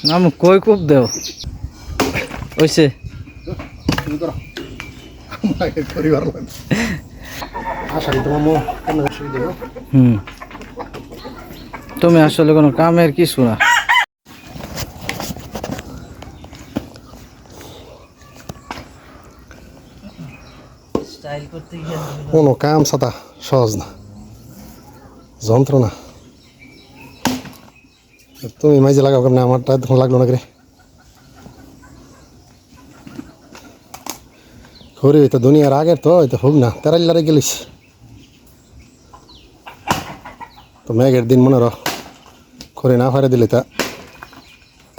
নাম কই খুব দেও ওইছে তুমি আসলে কোনো কামের কিছু না। কোনো কাম সাদা সহজ না, যন্ত্রণা। তুমি মাইজে লাগাও কেমন, আমারটা তখন লাগলো না করে। খড়ি তো দুনিয়ার আগের তো হয়তো হোক না, তেরাইলারে গেলিস তো মেঘের দিন মনে রহ খড়ি না ফারে দিলে তা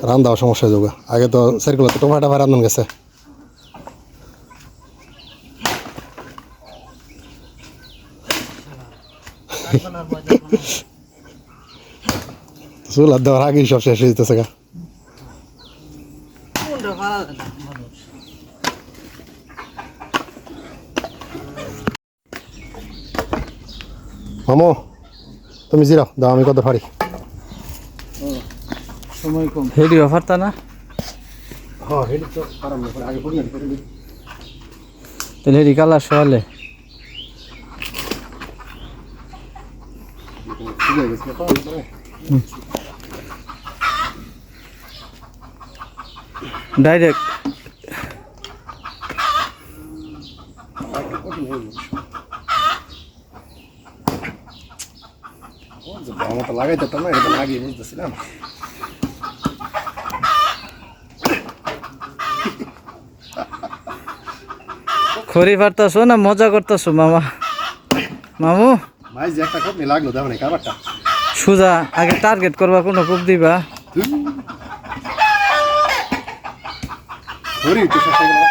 রান্দাও সমস্যা হয়ে যাবে। আগে তো সাইকেল তো টোমাটা ভাই রান্ধন গেছে, চুল আর দেওয়ার আগেই সব শেষ হয়ে যেতেছে গা। মামু তুমি জিরাও দাও, আমি কত পারি। সময় কম, হেডি অফারটা না। হ্যাঁ হেডি তো পারাম না, আগে পড়ি না তাহলে হেডি কালার সহলে ডাইরেক্ট আমার তো লাগাই দিতাম না, এটা লাগিয়ে বুঝতেছিলাম। খড়ি পারতাছো না মজা করতেছো মামা? মামু ভাই যে একটা কোপ লাগলো দেখো না কারবারটা সুজা আগে টার্গেট করবা, কোনো কোপ দিবা। ধরি তো শেষ হয়ে গেল।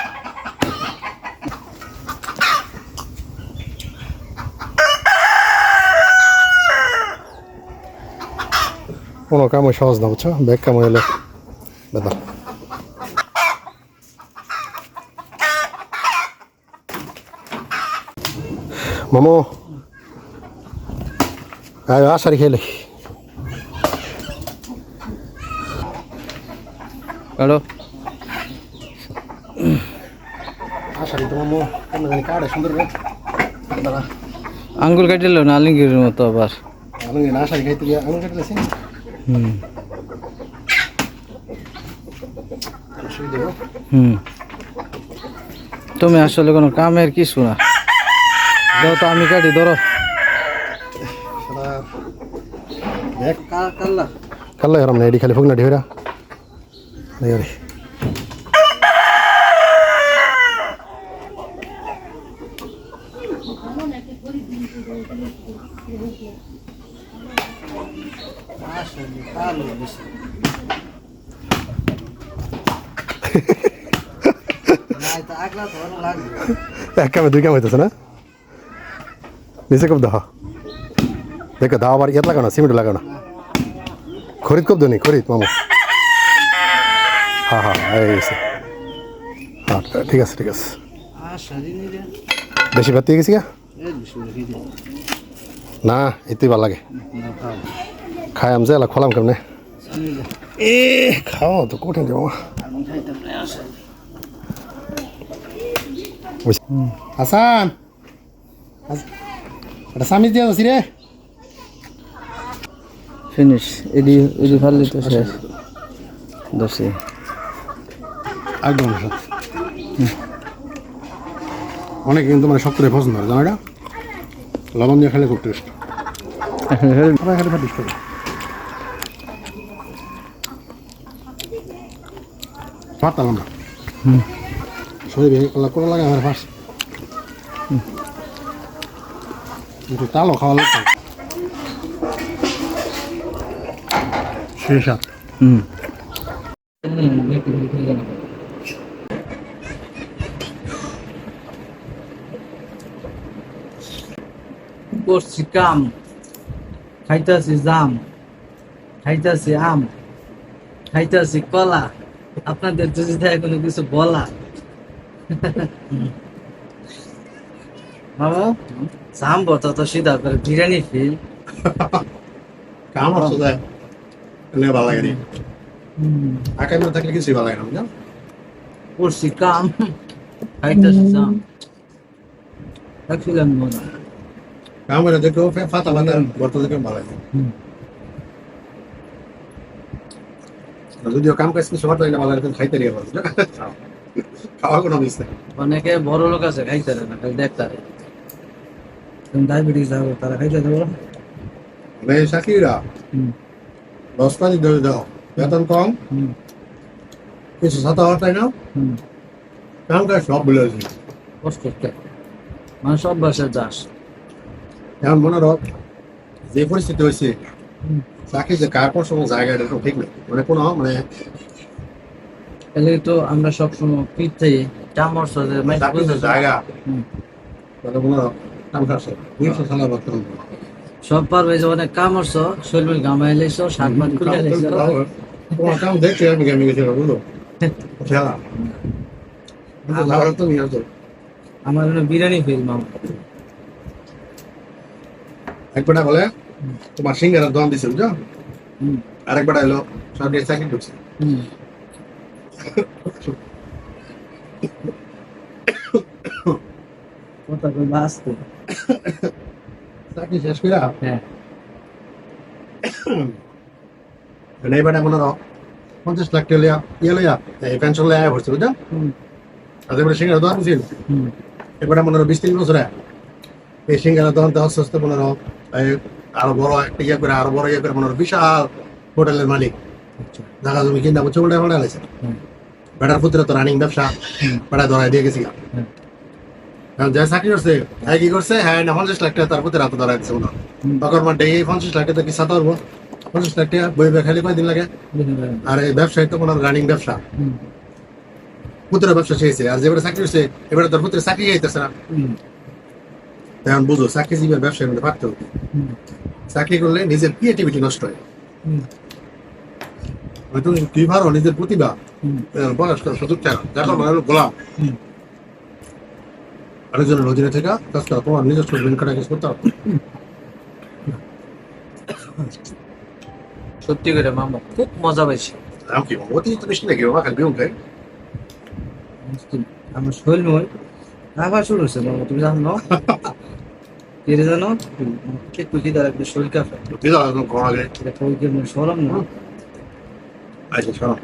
কোনো কামই সহজ না বুঝছো, ব্যাগ কাম হইলে বেদা। মামু আয় আশারি খেলে কারো আশারি তো মামু কেমন জানি কাটে সুন্দর করে দাদা। আঙ্গুল কাটিল না আলিঙ্গির মতো আবার। আমি আশারি খাইতে গিয়ে আঙুল কাটতেছি। তুমি আসলে কোনো কামের কিছু না। দাও তো আমি কাটি, ধরো। কাল্লা হারাম না, এডি খালি ফুক না ঢেরা নাই রে। এক কামে দুই কাম হইতেছে না, নিচে কব দাও দেখো দাও, আবার ইয়াত লাগাও না, সিমেন্ট লাগাও না। খরিদ কব দনি খরিদ মামু। হ্যাঁ হ্যাঁ এই হ্যাঁ ঠিক আছে ঠিক আছে। বেশি ভাত দিয়ে গেছি গা না, এতেই ভালো লাগে। খাই আমি যে খোলাম কেমনে এ খাও তো কঠিন রে মামা। হাসান এটা সামিজ দিয়ে আসি রে। ফিনিশ এডি এডি ফাললি তো শেষ দশে একদম সাথে অনেক কিন্তু মানে সব করে পছন্দ করে জানো, এটা লবণ দিয়ে খেলে খুব টেস্ট। খেলে ফাটিস করে পারতাম না শরীর ভেঙে করে লাগে আমার ফার্স্ট একটু তালও খাওয়া লাগতো শেষ। করছি কাম, খাইতেছি জাম, খাইতেছি আম, খাইতেছি কলা। আপনাদের যদি থাকে কোনো কিছু বলা। মামু জাম বর্তা তো সিধা করে বিরিয়ানি ফিল কাম আসছে যায় এনে ভালো লাগে নি আকাই না থাকলে কিছুই ভালো লাগে না বুঝছো করছি কাম খাইতেছি জাম রাখছিলাম মনে কাম করে দেখো ফাতা ফাতা গর্ত দেখে ভালো লাগে যদিও কাম কাজ কিছু হতো না ভালো লাগে খাইতে রিয়া ভালো খাওয়া কোনো মিস নেই অনেকে বড় লোক আছে খাইতে না খালি দেখতে তুমি ডায়াবেটিস আছে তারা খাইতে দেবো মানে সাকিরা লস পানি ধরে দাও বেতন কম কিছু সাথে হওয়ার তাই না কাম কাজ সব বলে আছে কষ্ট মানে সব বাসায় যাস এখন মনে রাখ যে পরিস্থিতি হয়েছে চাকরি যে কার পর সময় জায়গাটা তো ঠিক নেই মানে কোনো মানে এলে তো আমরা সবসময় পিঠে চামড় সাথে চাকরি যে জায়গা মানে মনে রাখ কাম কাজ বুঝছো সালা বাচ্চা সব পারবে যে অনেক কামড়ছ শরীর গামাই লাইছো শাক মাছ খুলে লাইছো তোমার কাম দেখছি আমি গেমে গেছি বুঝলো খেলা আমার তো নিয়ে আসো আমার জন্য বিরিয়ানি ফেল মামা একবারটা বলে তোমার সিঙ্গারের দম দিছে বুঝছো আরেকবারটা এলো সরকারি চাকরি ঢুকছে কথা কই বাঁচতে চাকরি শেষ করে হ্যাঁ এইবারটা মনে রাখ 50 লাখ টাকা ইয়ে লইয়া এই পেনশন লইয়া ভরছে বুঝছো আর এবারে সিঙ্গারের দম দিছিল এবারটা মনে রাখ 20-30 বছর এই সিঙ্গারের দম তো আস্তে আস্তে মনে রাখ আরো বড় একটা ইয়ে করে আরো বড় ইয়ে করে মনে রাখ বিশাল হোটেলের মালিক জায়গা জমি কিনা বছর উল্টা পাল্টা লাগছে বেটার পুত্র তো রানিং ব্যবসা বেটা ধরাই দিয়ে গেছি কারণ যা চাকরি করছে হ্যাঁ কি করছে হ্যাঁ না 50 লাখ টাকা তার পুত্র হাতে ধরাই দিচ্ছে মনে তখন মানে এই 50 লাখ টাকা কি সাথে পারবো 50 লাখ টাকা বই খালি কয়দিন লাগে আর এই ব্যবসায় তো কোনো রানিং ব্যবসা পুত্র ব্যবসা চেয়েছে আর যেবারে চাকরি করছে এবারে তোর পুত্রের চাকরি যাইতেছে না এখন বুঝো চাকরিজীবীর ব্যবসার মধ্যে পারতে হবে চাকরি করলে নিজের ক্রিয়েটিভিটি নষ্ট হয় হয়তো তুই পারো নিজের প্রতিভা বয়স করার সুযোগ চায় না দেখো মনে হলো গোলাম আরেকজনের নদীরে থেকে কাজ করা তোমার নিজস্ব ব্রেন কাটা কাজ করতে হবে সত্যি করে মামা খুব মজা পাইছি নাম কি অতিরিক্ত মিষ্টি নাকি বাবা খালি বিয়ম খাই আমার শৈল মই আবার শুরু হচ্ছে মামা তুমি জানো না কে জানো একটু কি দ্বারা একটু শরীর কাফে তুই যাও একদম ঘর আগে এটা কই মনে সরম না আচ্ছা শোনো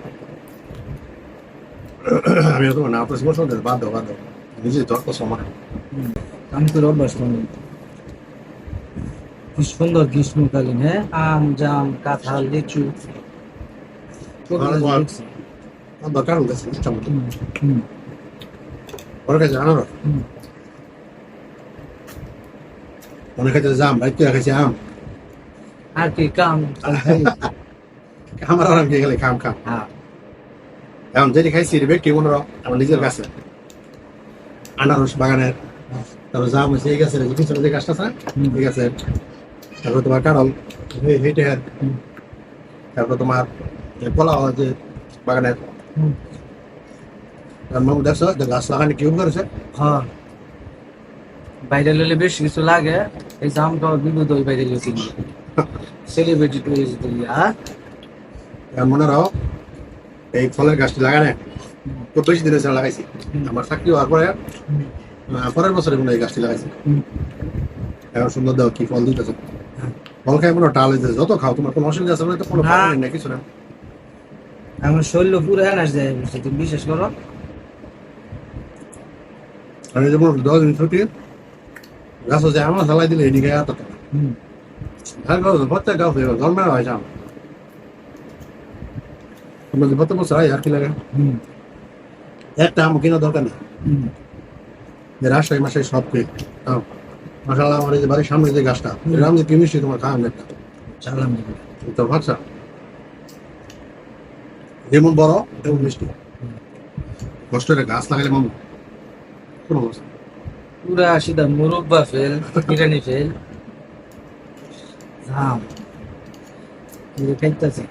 আমি তো না আপনার সমস্যা হচ্ছে বাদ দাও নিজে তর্ক সময় আমি তো অভ্যাস করি কি সুন্দর গ্রীষ্মকালীন হ্যাঁ আম জাম কাঁঠাল লিচু দরকার হচ্ছে ইচ্ছা মতো ওর কাছে জানো মনে কাছে জাম বাইক তুই রাখেছি আম আর কি কাম আমার আরাম কি গেলে খাম হ্যাঁ এখন যেটি খাইছি ব্যক্তি মনে আমার নিজের কাছে আনারস বাগানের তারপর জাম হয়েছে এই গাছের পিছনে যে গাছটা আছে এই গাছের তারপর তোমার কারল হেঁটে তারপর তোমার কলা যে বাগানের মামু দেখছো যে গাছ লাগানো কিউব করেছে হ্যাঁ বাইরে লইলে বেশ কিছু লাগে এই জাম খাওয়া বিপদ ওই বাইরে লোক সেলিব্রিটি টুরিস্ট হ্যাঁ মনে রাখো এই ফলের গাছটি লাগানে খুব বেশি দিনের ছেড়ে লাগাইছি আমার চাকরি হওয়ার পরে পরের বছরে মনে এই গাছটি লাগাইছি এখন সুন্দর দাও কি ফল দিতেছে ফল খাই মনে টাল হয়েছে যত খাও তোমার কোনো অসুবিধা আছে না তো কোনো প্রবলেম নেই কিছু না আমার শরীর পুরো হ্যানাস যায় তুমি বিশ্বাস করো আমি যেমন 10 দিন ছুটি গাছ হচ্ছে আমার জ্বালাই দিলে এদিকে এত হ্যাঁ প্রত্যেক গাছ জন্মের হয় যাম তোমরা যে প্রত্যেক বছর আর কি লাগে একটা আম কিনা দরকার নেই যে রাজশাহী মাসে সব খেয়ে মাসাল্লাহ আমার এই যে বাড়ির সামনে যে গাছটা এরকম যে কি মিষ্টি তোমার খাওয়া একটা চালাম তো ভাবছা যেমন বড় তেমন মিষ্টি কষ্টের গাছ লাগালে মামু কোনো অবস্থা পুরা সিধা মুরব্বা ফেল বিরিয়ানি ফেল জাম খাইতেছি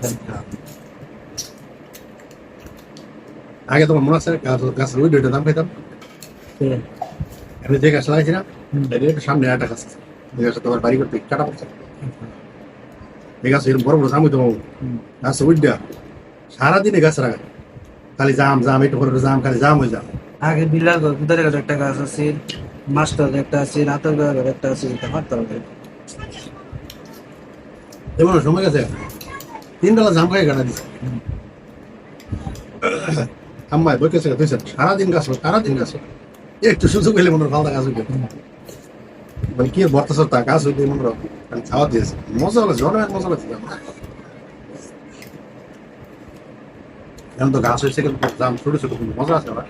আগে তোমার মনে আছে গাছের ওই দুইটা দাম খাইতাম আমি যে গাছ লাগাইছি না এর সামনে একটা গাছ আছে এই গাছটা তোমার বাড়ি করতে কাটা পড়ছে এই গাছ এরকম বড় বড় জাম হইতো গাছ উঠা সারাদিনে গাছ রাখা খালি জাম জাম একটু করে জাম খালি জাম হয়ে যাম আগে বিল্লার ঘর কুদারে ঘর একটা গাছ আছে, মাস্টার একটা আছে, রাতের ঘর একটা আছে, এটা পারতাম না। এমন সময় গেছে 3 বেলা জাম খাই কাটা দিছে আম্মাই বই কেছে তুই সারাদিন গাছ সারাদিন গাছ একটু সুযোগ পেলে মনে ফালতা গাছ উঠে মানে কি বর্তা সত্তা গাছ উঠে মনে খালি খাওয়া দিয়েছে মজা হলো জনমের মজা লাগছে এখন তো গাছ হয়েছে কিন্তু জাম ছোট ছোট কিন্তু মজা আছে আবার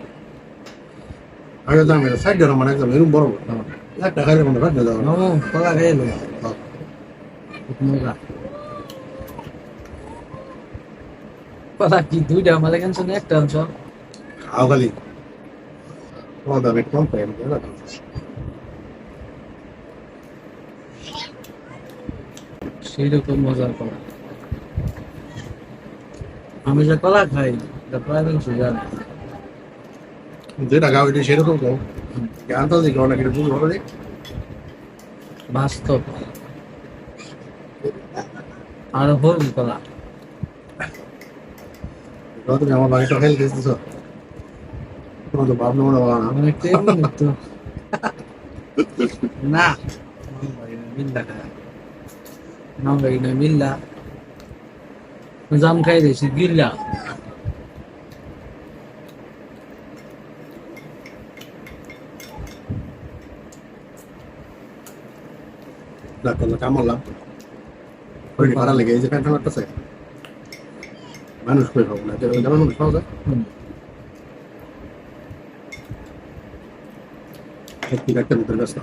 আগে জাম এটা সাইড ধরো মানে একদম এরকম বড় বড় একটা খাইলে মনে হয় যাওয়া ও কলা খেয়ে এলো মজা কলা কি দুইটা আমাদের কেন শুনে একটা অংশ খাও খালি খাওয়া দাওয়া একটু কম পাই সেইরকম মজার কলা। আমি যে কলা খাই এটা প্রায় জানি যেটা খাও এটা সেরকম খাও জ্ঞান তো দিকে অনেক কিছু ভালো দিক বাস্তব আর হল কলা তুমি আমার বাড়িটা খেলে দিয়েছিস তোমার তো ভাবনা মনে হয় না অনেক তেমনি তো না মিল্লা খায় না মিল্লা জাম খাই দিয়েছি গিল্লা ডাক্তার কামড়লাম শরীর খারাপ লেগে এই যে প্যান্ট মারতেছে মানুষ কই পাবো না যেমন মানুষ পাওয়া যায় একটু ডাক্তার ভিতরে ব্যস্ত